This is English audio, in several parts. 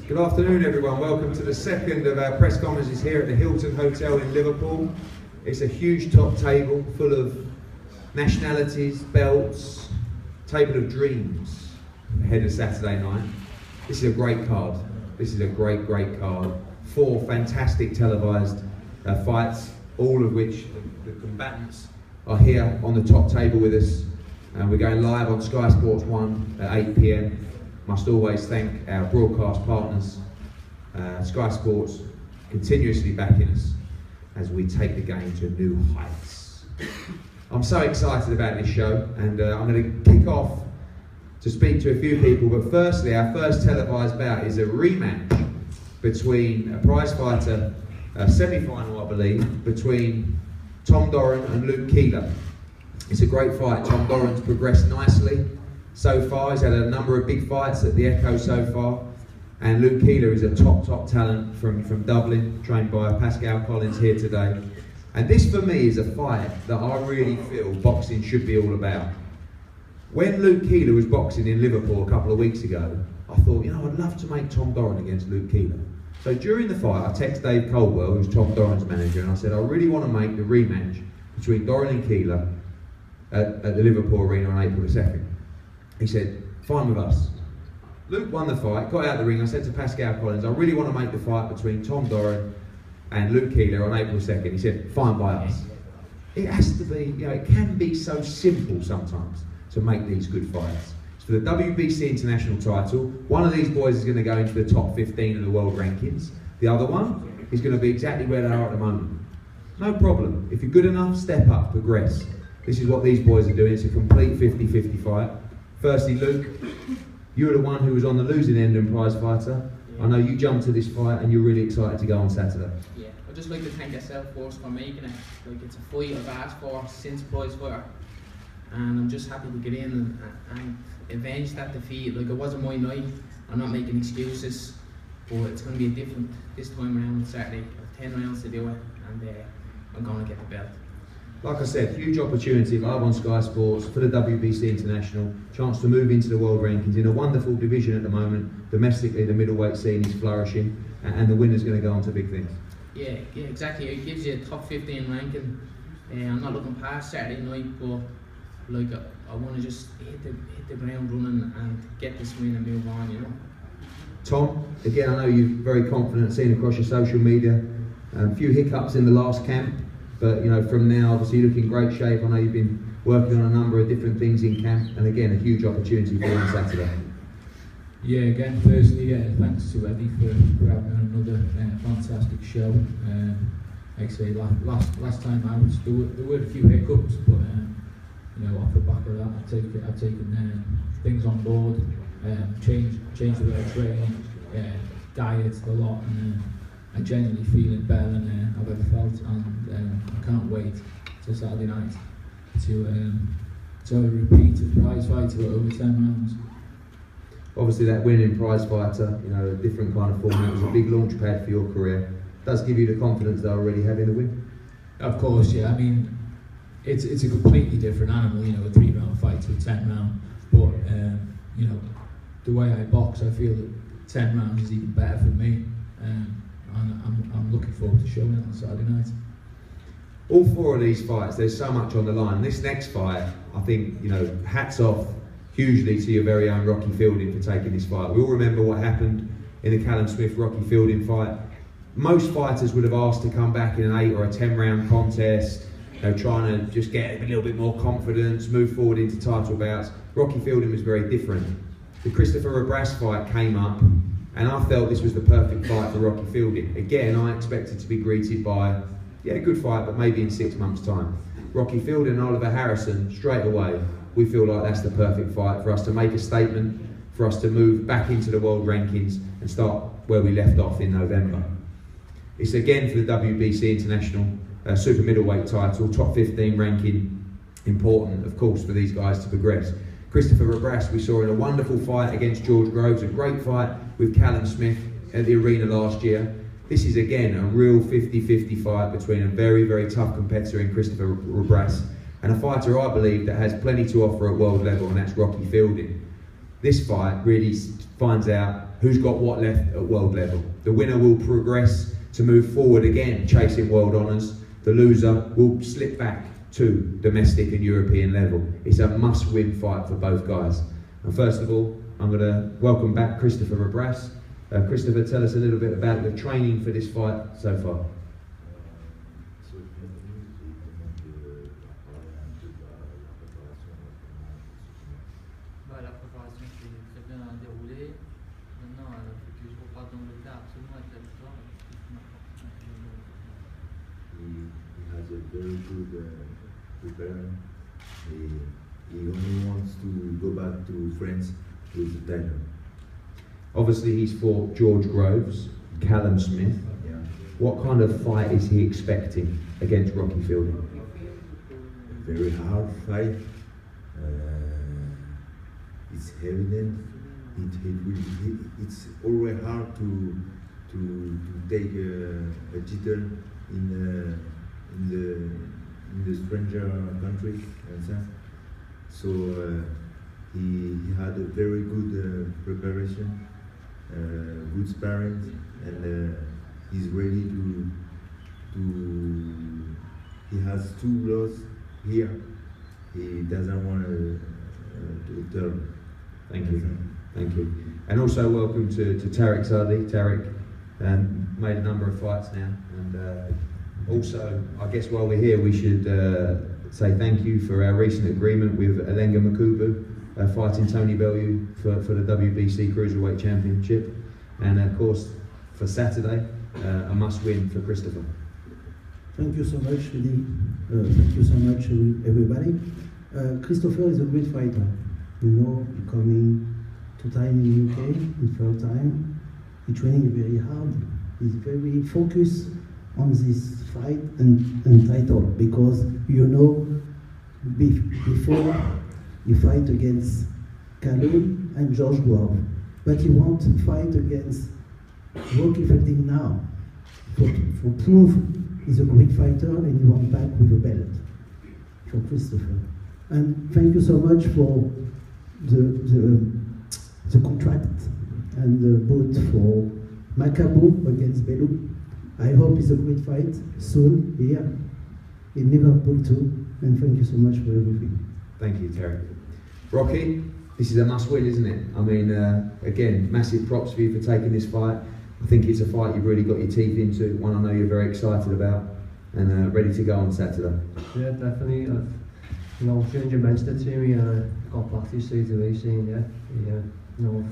Good afternoon everyone, welcome to the second of our press conferences here at the Hilton Hotel in Liverpool. It's a huge top table full of nationalities, belts, table of dreams ahead of Saturday night. This is a great card. This is a great card. 4 fantastic televised fights, all of which the combatants are here on the top table with us. And we're going live on Sky Sports 1 at 8 PM. Must always thank our broadcast partners, Sky Sports, continuously backing us as we take the game to new heights. I'm so excited about this show, and I'm going to kick off to speak to a few people, but firstly, our first televised bout is a rematch between a prize fighter, a semi-final I believe, between Tom Doran and Luke Keeler. It's a great fight. Tom Doran's progressed nicely so far. He's had a number of big fights at the Echo so far, and Luke Keeler is a top talent from Dublin, trained by Pascal Collins here today. And this for me is a fight that I really feel boxing should be all about. When Luke Keeler was boxing in Liverpool a couple of weeks ago, I thought, I'd love to make Tom Doran against Luke Keeler. So during the fight, I texted Dave Coldwell, who's Tom Doran's manager, and I said, I really want to make the rematch between Doran and Keeler at the Liverpool Arena on April the 2nd. He said, fine with us. Luke won the fight, got out of the ring. I said to Pascal Collins, I really want to make the fight between Tom Doran and Luke Keeler on April 2nd. He said, fine by us. It has to be, it can be so simple sometimes to make these good fights. It's for the WBC International title. One of these boys is going to go into the top 15 of the world rankings. The other one is going to be exactly where they are at the moment. No problem. If you're good enough, step up, progress. This is what these boys are doing. It's a complete 50-50 fight. Firstly, Luke, you were the one who was on the losing end and prize fighter. I know you jumped to this fight and you're really excited to go on Saturday. Yeah, I'd just like to thank yourself first for making it. It's a fight I've asked for since prize fighter, and I'm just happy to get in and avenge that defeat. It wasn't my night. I'm not making excuses, but it's going to be different this time around on Saturday. I have 10 rounds to do it, and I'm going to get the belt. Like I said, huge opportunity live on Sky Sports for the WBC International. Chance to move into the world rankings in a wonderful division at the moment. Domestically, the middleweight scene is flourishing, and the winner's going to go on to big things. Yeah, exactly. It gives you a top 15 ranking. I'm not looking past Saturday night, but I want to just hit the ground running and get this win and move on. Tom, again, I know you're very confident, seen across your social media. A few hiccups in the last camp. But from now, obviously, you look in great shape. I know you've been working on a number of different things in camp, and again, a huge opportunity for you on Saturday. Yeah, again, firstly, thanks to Eddie for having me on another fantastic show. Like I say, last time out, there were a few hiccups, but off the back of that, I've taken things on board, changed the way I train, diet a lot, and I'm genuinely feeling better than I've ever felt, and I can't wait till Saturday night to have a repeat of prize fight over 10 rounds. Obviously, that win in prize fighter, a different kind of format, was a big launch pad for your career. Does give you the confidence that I already have in the win? Of course, yeah. I mean, it's a completely different animal, a 3-round fight to a 10-round. But the way I box, I feel that 10 rounds is even better for me. And I'm looking forward to showing it on Saturday night. All 4 of these fights, there's so much on the line. This next fight, I think, hats off hugely to your very own Rocky Fielding for taking this fight. We all remember what happened in the Callum Smith-Rocky Fielding fight. Most fighters would have asked to come back in an 8 or a 10-round contest, trying to just get a little bit more confidence, move forward into title bouts. Rocky Fielding was very different. The Christopher Rabras fight came up, and I felt this was the perfect fight for Rocky Fielding. Again, I expected to be greeted by, good fight, but maybe in 6 months' time. Rocky Fielding and Oliver Harrison, straight away, we feel like that's the perfect fight for us to make a statement, for us to move back into the world rankings and start where we left off in November. It's again for the WBC International Super Middleweight title, top 15 ranking, important, of course, for these guys to progress. Christopher Rabras, we saw in a wonderful fight against George Groves, a great fight with Callum Smith at the arena last year. This is again a real 50-50 fight between a very tough competitor in Christopher Rabras and a fighter I believe that has plenty to offer at world level, and that's Rocky Fielding. This fight really finds out who's got what left at world level. The winner will progress to move forward again, chasing world honours. The loser will slip back to domestic and European level. It's a must-win fight for both guys. And first of all, I'm going to welcome back Christopher Rabras. Christopher, tell us a little bit about the training for this fight so far. La préparation s'est très bien déroulée. Maintenant, il faut que je reparte dans le tas absolument avec la victoire. He has a very good preparation. He only wants to go back to France with the title. Obviously, he's fought George Groves, Callum Smith. Yeah. What kind of fight is he expecting against Rocky Fielding? A very hard fight. It's evident. It's always hard to take a title in the stranger country, understand? So he had a very good preparation, good sparring, and he's ready to. He has 2 loss here. He doesn't want to turn. Thank you. Thank you. And also welcome to Tarek Sadi. Tarek made a number of fights now. And also, I guess while we're here, we should say thank you for our recent agreement with Alenga Makubu, fighting Tony Bellew for the WBC Cruiserweight Championship. And of course, for Saturday, a must-win for Christopher. Thank you so much, Eddie. Thank you so much, everybody. Christopher is a great fighter. You know, coming 2 times in UK, in 3rd time. He's training very hard. He's very focused on this fight and title because you know before you fight against Callum and George Grove, but you want to fight against Rocky Fielding now for proof he's a great fighter and you want back with a belt for Christopher. And thank you so much for the contract and the boat for Macabu against Bellew. I hope it's a great fight soon here in Liverpool too. And thank you so much for everything. Thank you, Terry. Rocky, this is a must-win, isn't it? I mean, again, massive props for you for taking this fight. I think it's a fight you've really got your teeth into, one I know you're very excited about, and ready to go on Saturday. Yeah, definitely. As soon as you mentioned it to me, got back to you straight away saying,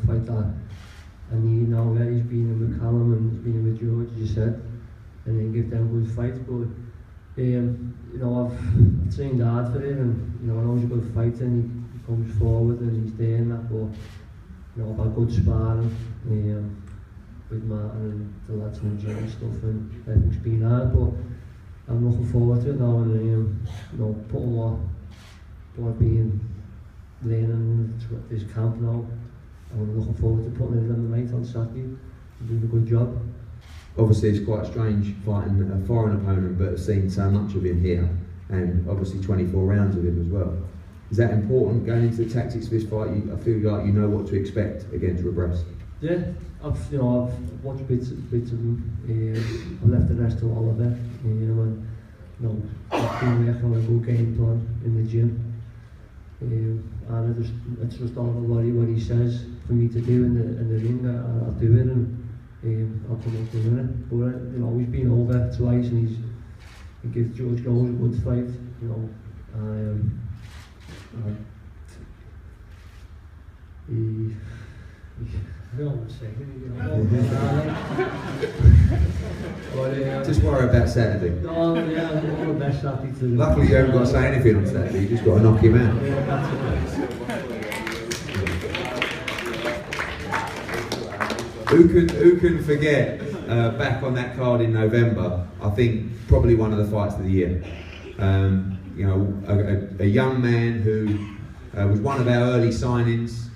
fight that I need now. Yeah, he's been in with Callum and he's been in with George, as you said, and then give them good fights. But I've trained hard for it, and I know he's a good fighter, and he comes forward and he's there and that. But I've had good sparring with Martin and the lads in the gym and stuff, and everything's been hard. But I'm looking forward to it now, and putting what I've been learning this camp now. I'm looking forward to putting it in the night on Saturday and doing a good job. Obviously, it's quite strange fighting a foreign opponent, but seeing so much of him here, and obviously 24 rounds of him as well. Is that important going into the tactics of this fight? I feel like you know what to expect against Rabras. Yeah, I've watched bits of him. I've left the rest to Oliver. And I've been working on a good game plan in the gym. And it's just all about what he says for me to do in the ring. I'll do it, and I'll come up to win it. But he's been over twice, and he gives George Groves a good fight. Just worry about Saturday. No, yeah, I'm all the best Saturday to. Luckily, you haven't got to say anything on Saturday. You just got to knock him out. Yeah, that's it. Who can forget back on that card in November? I think probably one of the fights of the year. A young man who was one of our early signings.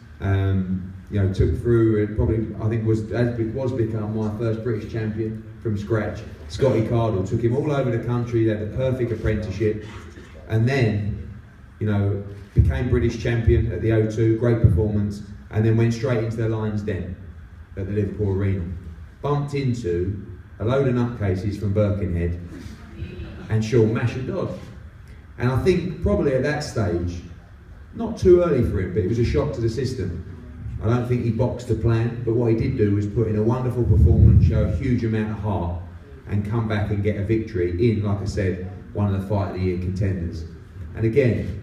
Took through and probably I think was become my first British champion from scratch. Scotty Cardle took him all over the country. He had the perfect apprenticeship, and then became British champion at the O2. Great performance, and then went straight into the Lions Den. at the Liverpool Arena. Bumped into a load of nutcases from Birkenhead and Sean Mash and Dodd. And I think probably at that stage, not too early for him, but it was a shock to the system. I don't think he boxed to plan, but what he did do was put in a wonderful performance, show a huge amount of heart, and come back and get a victory in, like I said, one of the Fight of the Year contenders. And again,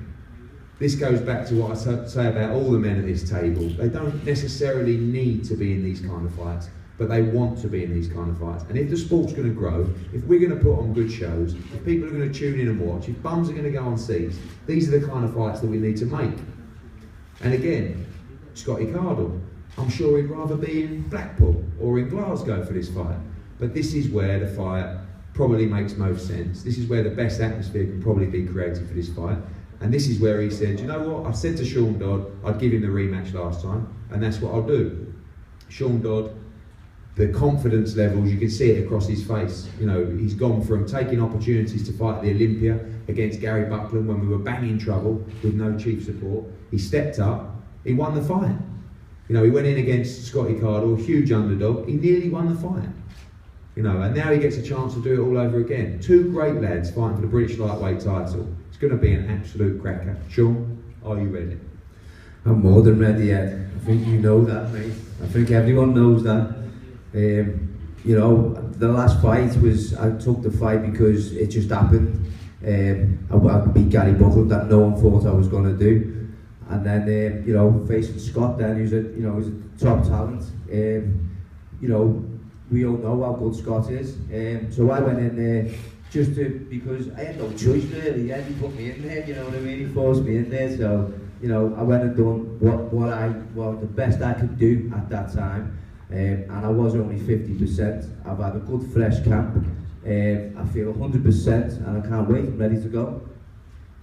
this goes back to what I say about all the men at this table. They don't necessarily need to be in these kind of fights, but they want to be in these kind of fights. And if the sport's going to grow, if we're going to put on good shows, if people are going to tune in and watch, if bums are going to go on seats, these are the kind of fights that we need to make. And again, Scotty Cardle, I'm sure he'd rather be in Blackpool or in Glasgow for this fight. But this is where the fight probably makes most sense. This is where the best atmosphere can probably be created for this fight. And this is where he said, you know what, I said to Sean Dodd, I'd give him the rematch last time, and that's what I'll do. Sean Dodd, the confidence levels, you can see it across his face. You know, he's gone from taking opportunities to fight at the Olympia against Gary Buckland when we were bang in trouble with no chief support. He stepped up, he won the fight. You know, he went in against Scotty Cardle, huge underdog, he nearly won the fight. You know, and now he gets a chance to do it all over again. Two great lads fighting for the British lightweight title. It's going to be an absolute cracker. Sean, are you ready? I'm more than ready, Ed. I think you know that, mate. I think everyone knows that. You know, the last fight was, I took the fight because it just happened. I beat Gary Buckland that no one thought I was going to do. And then, you know, facing Scott then, he's a top talent. You know, we all know how good Scott is. So I went in there just because I had no choice really. Yeah, he put me in there, you know what I mean? He forced me in there. So, you know, I went and done what the best I could do at that time. And I was only 50%. I've had a good fresh camp. I feel 100% and I can't wait. I'm ready to go.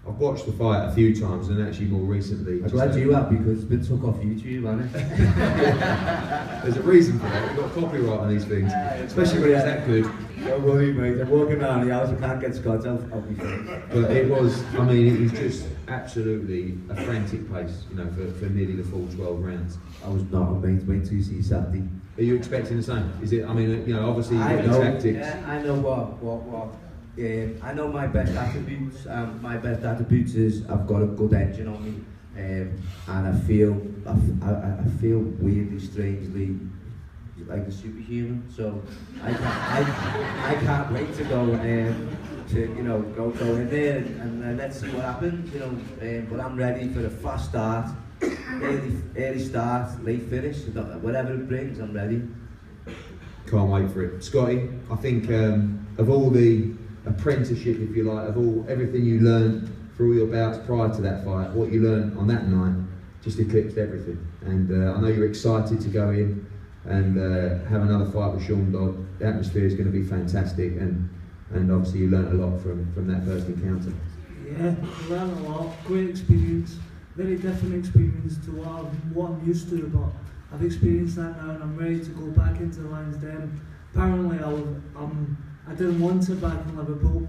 I've watched the fight a few times and actually more recently. I'm glad you have because it's been took off YouTube, hasn't it? There's a reason for that. We've got copyright on these things, especially when it's that good. Don't worry, mate. I'm walking around the house. I can't get Scott. I'll be fine. But it was, I mean, it was just absolutely a frantic pace, you know, for nearly the full 12 rounds. I was not, mate. Wait till you see Saturday. Are you expecting the same? Is it? I mean, you know, obviously you've got your tactics. Yeah, I know what. I know my best attributes. My best attributes is I've got a good engine on me, and I feel weirdly, strangely like a superhuman. So I can't wait to go go in there and let's see what happens. You know, but I'm ready for a fast start, early start, late finish. Whatever it brings, I'm ready. Can't wait for it, Scotty. I think of all the apprenticeship, if you like, of everything you learned through your bouts prior to that fight, what you learned on that night just eclipsed everything. And I know you're excited to go in and have another fight with Sean Dodd. The atmosphere is going to be fantastic, and obviously you learned a lot from that first encounter. Yeah, I learned a lot. Great experience. Very different experience to what I'm used to, but I've experienced that now and I'm ready to go back into the Lions Den. Apparently I didn't want it back in Liverpool.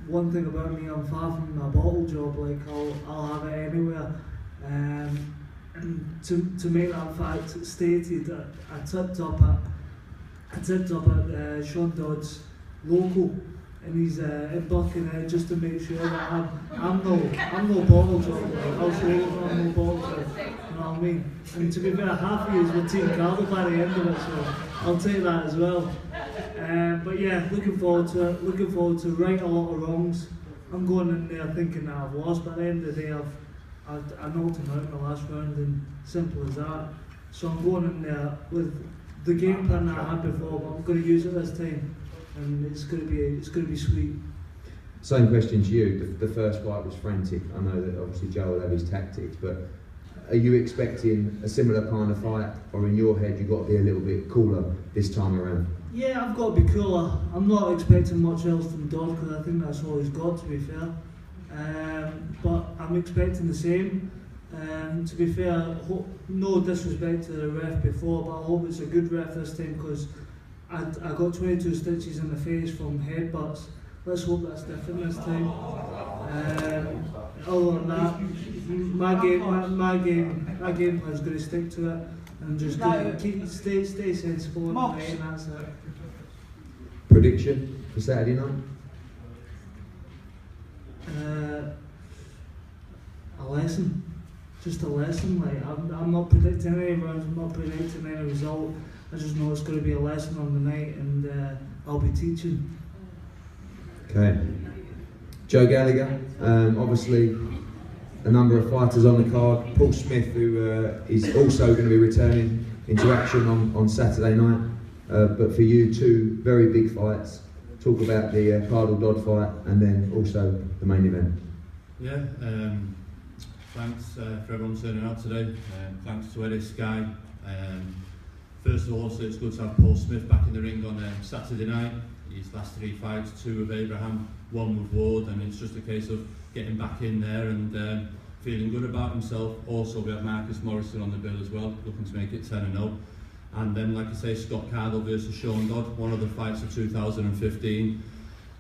One thing about me, I'm far from a bottle job. Like I'll have it anywhere. And to make that fact stated, I tipped up at Sean Dodd's local, and he's in Birkenhead just to make sure that I'm no bottle job. I'll show you I'm no bottle job. You know what I mean? And to be fair, half of you were Team Cardle by the end of it, so I'll take that as well. But yeah, looking forward to it. Looking forward to right a lot of wrongs. I'm going in there thinking that I've lost, but at the end of the day, I knocked him out in the last round, and simple as that. So I'm going in there with the game plan that I had before, but I'm going to use it this time, and it's going to be sweet. Same question to you. The first fight was frantic. I know that obviously Joe will have his tactics, but are you expecting a similar kind of fight, or in your head you've got to be a little bit cooler this time around? Yeah, I've got to be cooler. I'm not expecting much else from Dodd because I think that's all he's got, to be fair. But I'm expecting the same. To be fair, no disrespect to the ref before, but I hope it's a good ref this time because I got 22 stitches in the face from headbutts. Let's hope that's different this time. Other than that, my game plan's going to stick to it. and just stay sensible on the night, and that's it. Prediction for Saturday night? A lesson, just a lesson. Like I'm not predicting any rounds, I'm not predicting any result. I just know it's going to be a lesson on the night, and I'll be teaching. Okay. Joe Gallagher, obviously a number of fighters on the card. Paul Smith, who is also going to be returning into action on Saturday night. But for you, two very big fights. Talk about the Cardle Dodd fight and then also the main event. Yeah, thanks for everyone turning out today. Thanks to Eddie, Sky. First of all, so it's good to have Paul Smith back in the ring on Saturday night. His last 3 fights, 2 with Abraham, 1 with Ward, and it's just a case of getting back in there and feeling good about himself. Also, we have Marcus Morrison on the bill as well, looking to make it 10-0. And then, like I say, Scott Cardle versus Sean Dodd, one of the fights of 2015.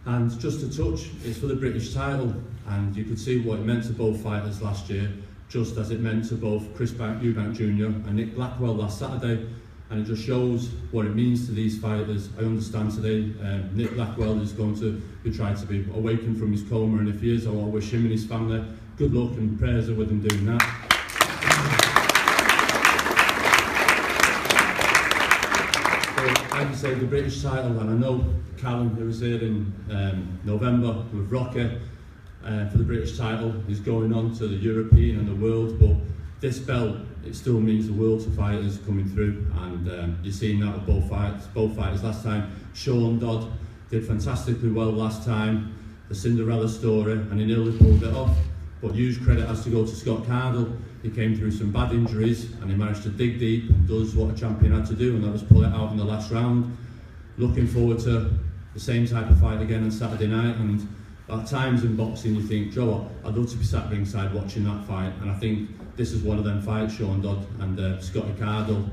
And just to touch, it's for the British title, and you could see what it meant to both fighters last year, just as it meant to both Chris Eubank Jr. and Nick Blackwell last Saturday. And it just shows what it means to these fighters. I understand today Nick Blackwell is going to be trying to be awakened from his coma, and if he is, I wish him and his family good luck and prayers are with him doing that. Like I say, the British title, and I know Callum, who was here in November with Rocker for the British title, is going on to the European and the world, but this belt, it still means the world to fighters coming through, and you've seen that with both fighters last time. Sean Dodd did fantastically well last time, the Cinderella story, and he nearly pulled it off, but huge credit has to go to Scott Cardle. He came through some bad injuries and he managed to dig deep and does what a champion had to do, and that was pull it out in the last round. Looking forward to the same type of fight again on Saturday night, and at times in boxing you think, Joe, I'd love to be sat ringside watching that fight, and I think this is one of them fights, Sean Dodd and Scotty Cardle.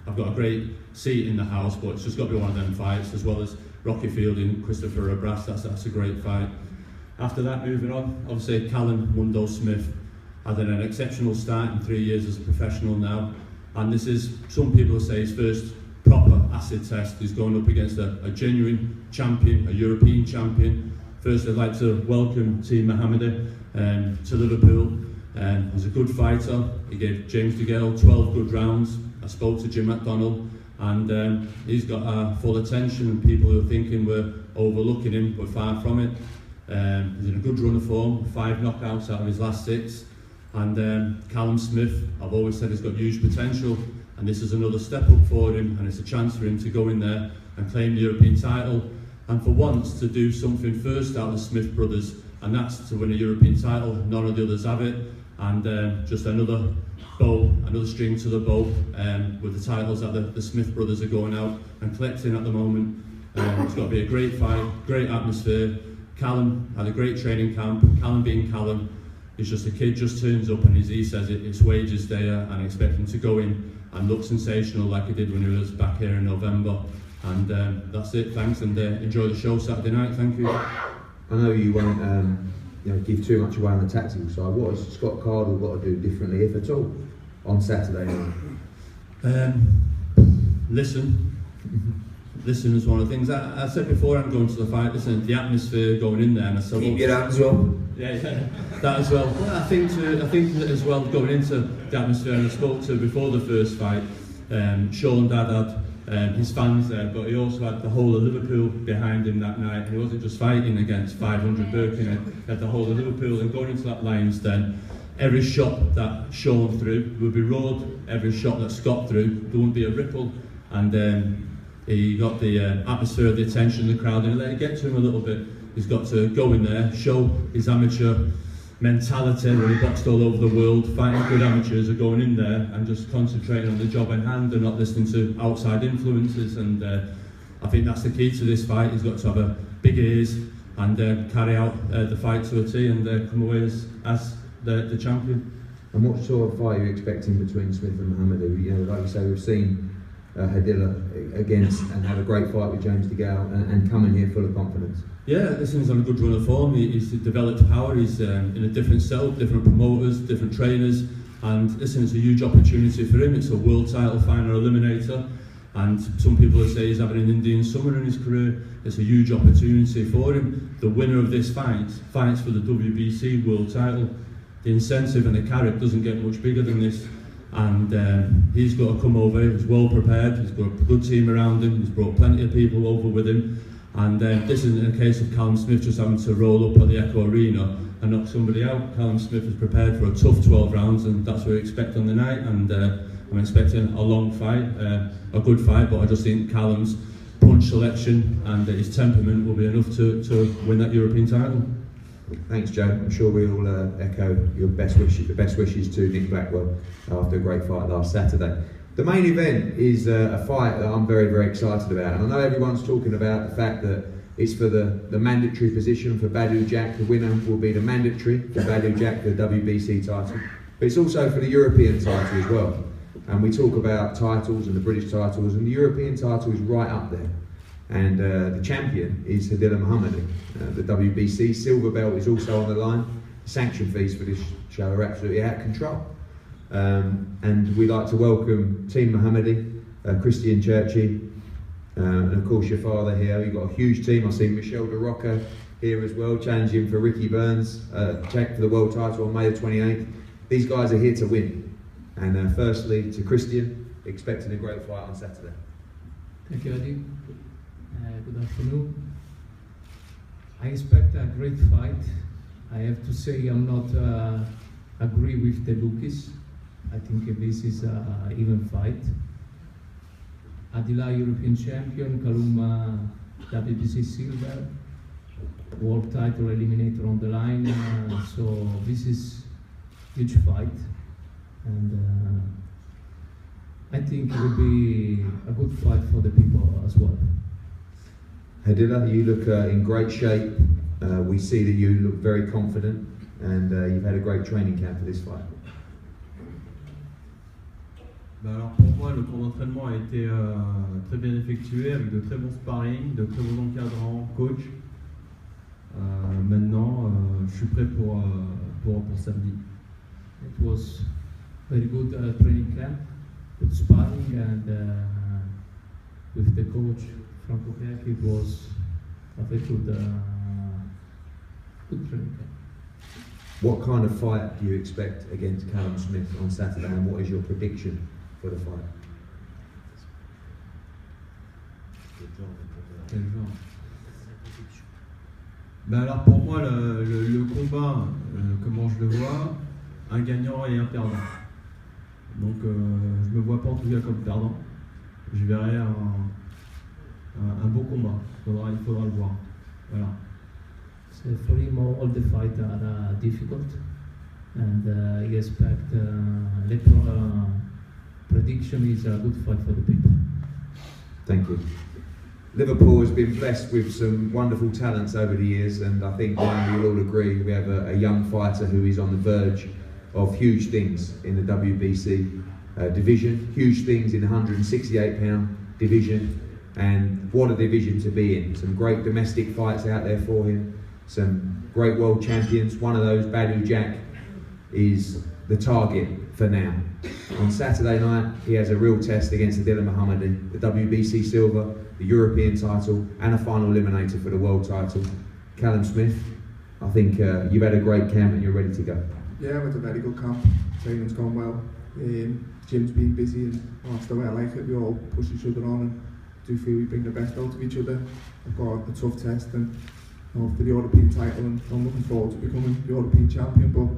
I've got a great seat in the house, but it's just got to be one of them fights, as well as Rocky Fielding, Christopher Abras. That's a great fight. After that, moving on, obviously Callum Mundo Smith had an exceptional start in 3 years as a professional now, and this is, some people say, his first proper acid test. He's going up against a genuine champion, a European champion. First, I'd like to welcome Team Mohammedi to Liverpool. He's a good fighter. He gave James DeGale 12 good rounds. I spoke to Jim McDonnell, and he's got our full attention, and people who are thinking we're overlooking him, we're far from it. He's in a good run of form, 5 knockouts out of his last 6. And Callum Smith, I've always said, he's got huge potential, and this is another step up for him, and it's a chance for him to go in there and claim the European title, and for once to do something first out of the Smith brothers, and that's to win a European title. None of the others have it, and just another string to the bow with the titles that the Smith brothers are going out and collecting at the moment. It's got to be a great fight, great atmosphere. Callum had a great training camp. Callum being Callum, he's just a kid, just turns up, and he says it's wages there, and I expect him to go in and look sensational like he did when he was back here in November. And that's it, thanks, and enjoy the show Saturday night. Thank you. I know you won't give too much away on the tactical side. What has Scott Cardle got to do differently, if at all, on Saturday night? Listen is one of the things. I said before I'm going to the fight, listen, the atmosphere going in there, and I said, keep your hands up. Yeah, that as well. I think that as well, going into the atmosphere, and I spoke to before the first fight, Sean Dodd had his fans there, but he also had the whole of Liverpool behind him that night, and he wasn't just fighting against 500 Birkenhead, he had the whole of Liverpool, and going into that Lions Den, every shot that Sean threw would be roared, every shot that Scott threw, there wouldn't be a ripple, and he got the atmosphere, the attention of the crowd, and let it get to him a little bit. He's got to go in there, show his amateur mentality, where he boxed all over the world, fighting good amateurs, are going in there and just concentrating on the job in hand and not listening to outside influences. And I think that's the key to this fight. He's got to have a big ears and carry out the fight to a T and come away as the champion. And what sort of fight are you expecting between Smith and Mohammedi? You know, like you say, we've seen Hadilla against and have a great fight with James DeGale and come in here full of confidence. Yeah, this is on a good run of form. He's developed power. He's in a different setup, different promoters, different trainers, And listen, it's a huge opportunity for him. It's a world title final eliminator, and some people would say he's having an Indian summer in his career. It's a huge opportunity for him. The winner of this fights for the WBC world title. The incentive and the carrot doesn't get much bigger than this, and he's got to come over. He's well prepared. He's got a good team around him. He's brought plenty of people over with him, and this isn't a case of Callum Smith just having to roll up at the Echo Arena and knock somebody out. Callum Smith is prepared for a tough 12 rounds, and that's what we expect on the night. And I'm expecting a long fight, a good fight, but I just think Callum's punch selection and his temperament will be enough to win that European title. Thanks, Joe. I'm sure we all echo your best wishes to Nick Blackwell after a great fight last Saturday. The main event is a fight that I'm very, very excited about, and I know everyone's talking about the fact that it's for the mandatory position for Badou Jack. The winner will be the mandatory for Badou Jack for the WBC title, but it's also for the European title as well. And we talk about titles and the British titles, and the European title is right up there. And the champion is Hadila Mohammadi. The WBC silver belt is also on the line. Sanction fees for this show are absolutely out of control. And we'd like to welcome Team Mohammadi, Christian Churchy, and of course your father here. You've got a huge team. I've seen Michelle De Rocca here as well, challenging for Ricky Burns, check for the world title on May the 28th. These guys are here to win. And firstly, to Christian, expecting a great fight on Saturday. Thank you, Eddie. Good afternoon. I expect a great fight. I have to say I'm not agree with the bookies. I think this is an even fight. Hadila European champion, Callum WBC silver, world title eliminator on the line. So this is huge fight, and I think it will be a good fight for the people as well. Hadila, you look in great shape. We see that you look very confident, and you've had a great training camp for this fight. Alors pour moi, le camp d'entraînement a été très bien effectué avec de très bons sparring, de très bons encadrants, coach. Maintenant, je suis prêt pour samedi. It was very good training camp, good sparring, and with the coach Franco Peck, it was a very good training camp. What kind of fight do you expect against Callum Smith on Saturday, and what is your prediction for the fight? Quel genre? Ben alors pour moi, le combat, comment je le vois, un gagnant et un perdant. Donc je me vois pas en tout cas comme perdant. Je verrai un beau combat. Il faudra le voir. Voilà. So for him, all the fights are difficult, and he expect prediction is a good fight for the people. Thank you. Liverpool has been blessed with some wonderful talents over the years, and I think we'll all agree we have a young fighter who is on the verge of huge things in the WBC division, huge things in the 168-pound division, and what a division to be in. Some great domestic fights out there for him, some great world champions. One of those, Badou Jack, is the target for now. On Saturday night, he has a real test against Hadila Mohammadi, the WBC silver, the European title, and a final eliminator for the world title. Callum Smith, I think you've had a great camp and you're ready to go. Yeah, it was a very good camp. Training's gone well. Gym's been busy, and that's the way I like it. We all push each other on and do feel we bring the best out of each other. I've got a tough test and for the European title, and I'm looking forward to becoming European champion, but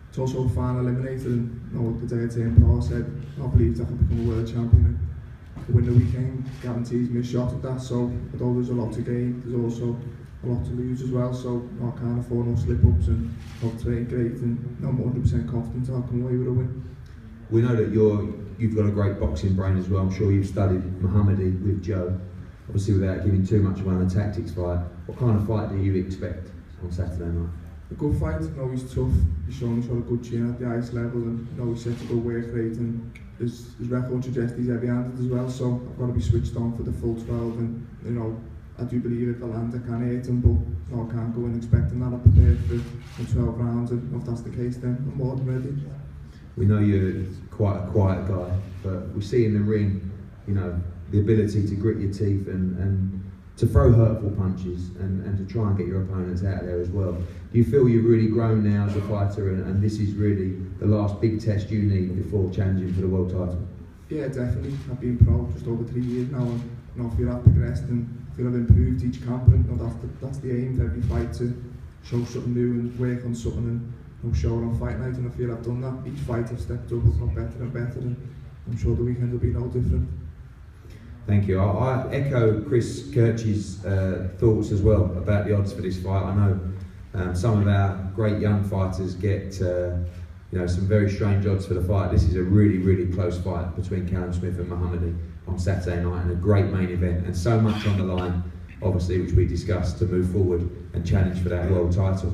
it's also a final eliminator, and the day I turned pro, I said I believe I can become a world champion, and to win the weekend guarantees me a shot at that. So although there's a lot to gain, there's also a lot to lose as well, so I can't afford no slip-ups, and I've trained great, and I'm 100% confident I'll come away with a win. We know that you've got a great boxing brain as well. I'm sure you've studied Mohammadi with Joe. Obviously, without giving too much away on the tactics fight, what kind of fight do you expect on Saturday night? A good fight. He's tough. He's shown he's got a good chin at the highest level, and he's set to go work rate, and his record suggests he's heavy-handed as well. So I've got to be switched on for the full 12, and I do believe if I land, I can hit him, but I can't go in expecting that. I'm prepared for 12 rounds, and if that's the case, then I'm more than ready. We know you're quite a quiet guy, but we see in the ring, you know, the ability to grit your teeth and to throw hurtful punches and to try and get your opponents out there as well. Do you feel you've really grown now as a fighter and this is really the last big test you need before challenging for the world title? Yeah, definitely. I've been pro just over 3 years now, and you know, I feel I've progressed and I feel I've improved each camp, and you know, that's the aim for every fight, to show something new and work on something and you know, show it on fight night, and I feel I've done that. Each fight I've stepped up, I've got better and better, and I'm sure the weekend will be no different. Thank you. I echo Chris Kirch's thoughts as well about the odds for this fight. I know some of our great young fighters get you know, some very strange odds for the fight. This is a really, really close fight between Callum Smith and Mohammadi on Saturday night, and a great main event, and so much on the line, obviously, which we discussed to move forward and challenge for that world title.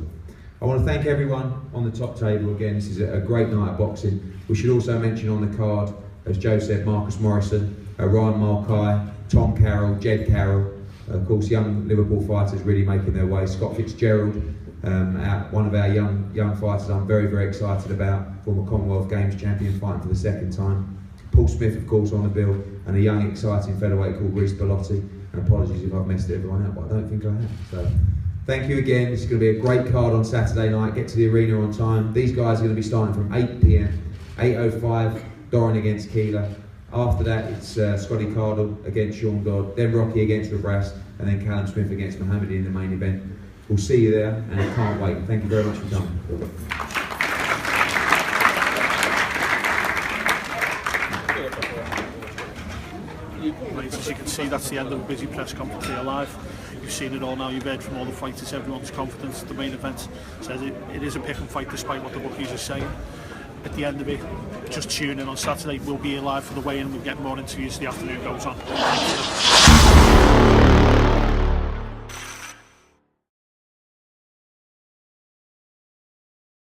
I want to thank everyone on the top table again. This is a great night of boxing. We should also mention on the card, as Joe said, Marcus Morrison, Ryan Markay, Tom Carroll, Jed Carroll, of course young Liverpool fighters really making their way. Scott Fitzgerald, one of our young fighters I'm very, very excited about, former Commonwealth Games champion, fighting for the second time. Paul Smith, of course, on the bill, and a young, exciting featherweight called Reece Bellotti. And apologies if I've messed everyone up, but I don't think I have. So, thank you again. This is going to be a great card on Saturday night. Get to the arena on time. These guys are going to be starting from 8 PM, 8:05, Doran against Keeler. After that, it's Scotty Cardle against Sean Dodd, then Rocky against Rabras, and then Callum Smith against Mohammadi in the main event. We'll see you there, and I can't wait. Thank you very much for coming. As you can see, that's the end of a busy press conference here live. You've seen it all now, you've heard from all the fighters, everyone's confidence. The main event says it is a pick and fight despite what the bookies are saying. At the end of it, just tune in on Saturday. We'll be here live for the weigh-in. We'll get more interviews as the afternoon goes on.